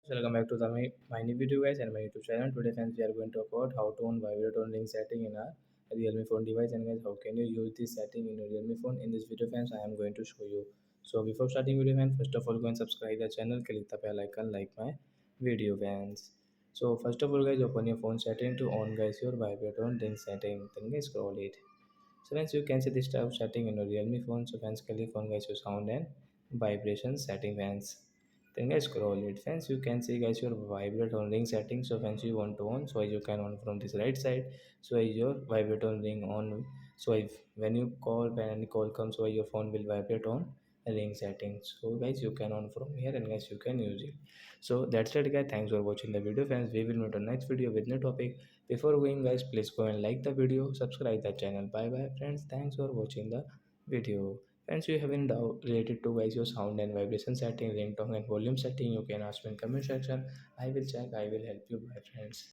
Welcome back to my new video guys and my YouTube channel. Today friends we are going to talk about how to on vibrate on ring setting in our Realme phone device, and guys how can you use this setting in your Realme phone. In this video friends I am going to show you. So before starting video friends, first of all go and subscribe the channel, click the bell icon, like my video friends. So first of all guys, open your phone setting to on guys your vibrate on ring setting, then guys scroll it. So friends, you can see this type of setting in your Realme phone. So friends, click on guys your sound and vibration setting friends. Then guys scroll it. Friends, you can see guys your vibrate on ring setting. So friends, you want to on, so you can on from this right side. So is your vibrate on ring on. So if when you call, when any call comes, so your phone will vibrate on ring settings. So guys, you can on from here, and guys you can use it. So that's it guys. Thanks for watching the video friends. We will meet on next video with new topic. Before going guys, please go and like the video, subscribe the channel. Bye bye friends. Thanks for watching the video. Friends, you have any doubt related to guys your sound and vibration setting, ringtone and volume setting, you can ask me in comment section. I will check, I will help you. Bye friends.